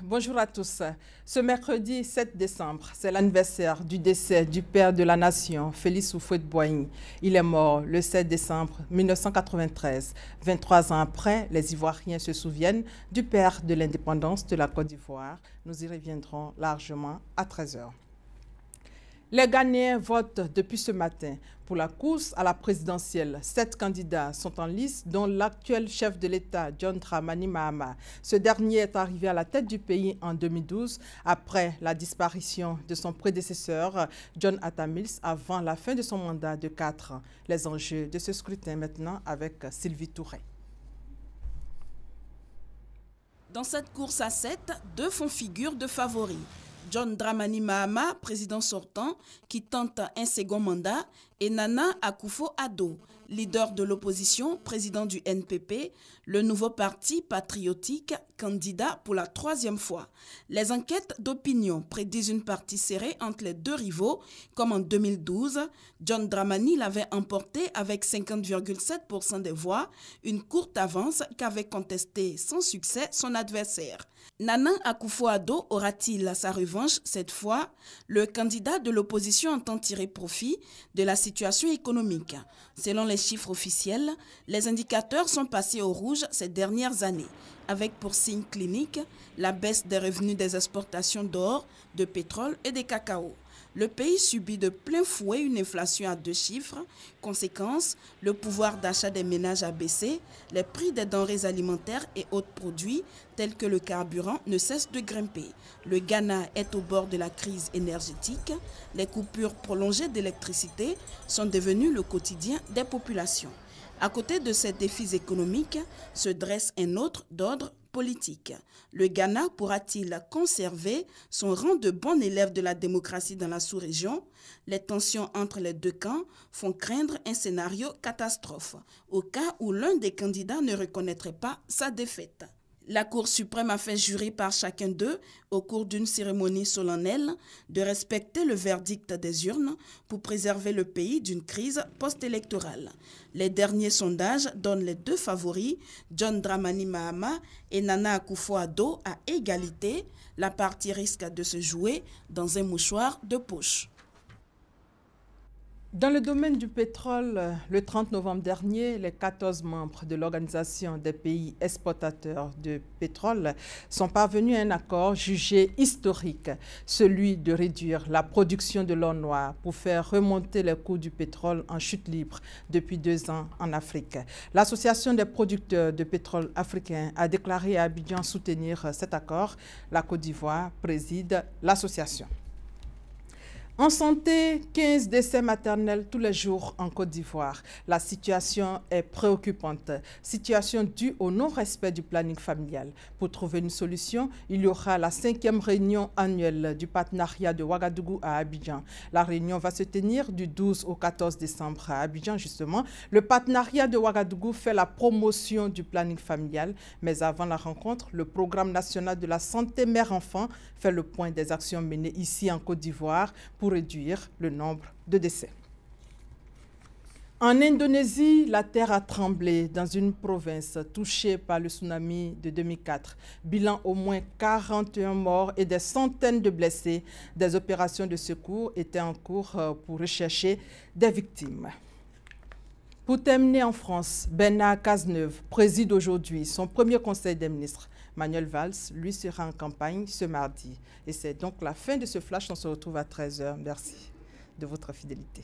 Bonjour à tous. Ce mercredi 7 décembre, c'est l'anniversaire du décès du père de la nation, Félix Houphouët-Boigny. Il est mort le 7 décembre 1993. 23 ans après, les Ivoiriens se souviennent du père de l'indépendance de la Côte d'Ivoire. Nous y reviendrons largement à 13 h. Les Ghanéens votent depuis ce matin pour la course à la présidentielle. 7 candidats sont en lice, dont l'actuel chef de l'État, John Dramani Mahama. Ce dernier est arrivé à la tête du pays en 2012, après la disparition de son prédécesseur, John Atta Mills, avant la fin de son mandat de 4 ans. Les enjeux de ce scrutin maintenant avec Sylvie Touré. Dans cette course à 7, 2 font figure de favoris. John Dramani Mahama, président sortant, qui tente un second mandat, et Nana Akufo-Addo, leader de l'opposition, président du NPP, le nouveau parti patriotique, candidat pour la 3e fois. Les enquêtes d'opinion prédisent une partie serrée entre les 2 rivaux, comme en 2012. John Dramani l'avait emporté avec 50,7% des voix, une courte avance qu'avait contesté sans succès son adversaire. Nana Akufo-Addo aura-t-il sa revanche cette fois? Le candidat de l'opposition entend tirer profit de la situation économique. Selon les chiffres officiels, les indicateurs sont passés au rouge ces dernières années, avec pour signe clinique la baisse des revenus des exportations d'or, de pétrole et de cacao. Le pays subit de plein fouet une inflation à 2 chiffres. Conséquence, le pouvoir d'achat des ménages a baissé, les prix des denrées alimentaires et autres produits, tels que le carburant, ne cessent de grimper. Le Ghana est au bord de la crise énergétique. Les coupures prolongées d'électricité sont devenues le quotidien des populations. À côté de ces défis économiques, se dresse un autre d'ordre politique. Le Ghana pourra-t-il conserver son rang de bon élève de la démocratie dans la sous-région? Les tensions entre les 2 camps font craindre un scénario catastrophe, au cas où l'un des candidats ne reconnaîtrait pas sa défaite. La Cour suprême a fait jurer par chacun d'eux, au cours d'une cérémonie solennelle, de respecter le verdict des urnes pour préserver le pays d'une crise post-électorale. Les derniers sondages donnent les 2 favoris, John Dramani Mahama et Nana Akufo-Addo, à égalité. La partie risque de se jouer dans un mouchoir de poche. Dans le domaine du pétrole, le 30 novembre dernier, les 14 membres de l'Organisation des pays exportateurs de pétrole sont parvenus à un accord jugé historique, celui de réduire la production de l'or noir pour faire remonter les coûts du pétrole en chute libre depuis 2 ans en Afrique. L'Association des producteurs de pétrole africains a déclaré à Abidjan soutenir cet accord. La Côte d'Ivoire préside l'association. En santé, 15 décès maternels tous les jours en Côte d'Ivoire. La situation est préoccupante. Situation due au non-respect du planning familial. Pour trouver une solution, il y aura la 5e réunion annuelle du partenariat de Ouagadougou à Abidjan. La réunion va se tenir du 12 au 14 décembre à Abidjan, justement. Le partenariat de Ouagadougou fait la promotion du planning familial. Mais avant la rencontre, le programme national de la santé mère-enfant fait le point des actions menées ici en Côte d'Ivoire pour réduire le nombre de décès. En Indonésie, la terre a tremblé dans une province touchée par le tsunami de 2004. Bilan au moins 41 morts et des centaines de blessés. Des opérations de secours étaient en cours pour rechercher des victimes. Pour terminer en France, Bernard Cazeneuve préside aujourd'hui son premier conseil des ministres. Manuel Valls, lui, sera en campagne ce mardi. Et c'est donc la fin de ce flash. On se retrouve à 13 h. Merci de votre fidélité.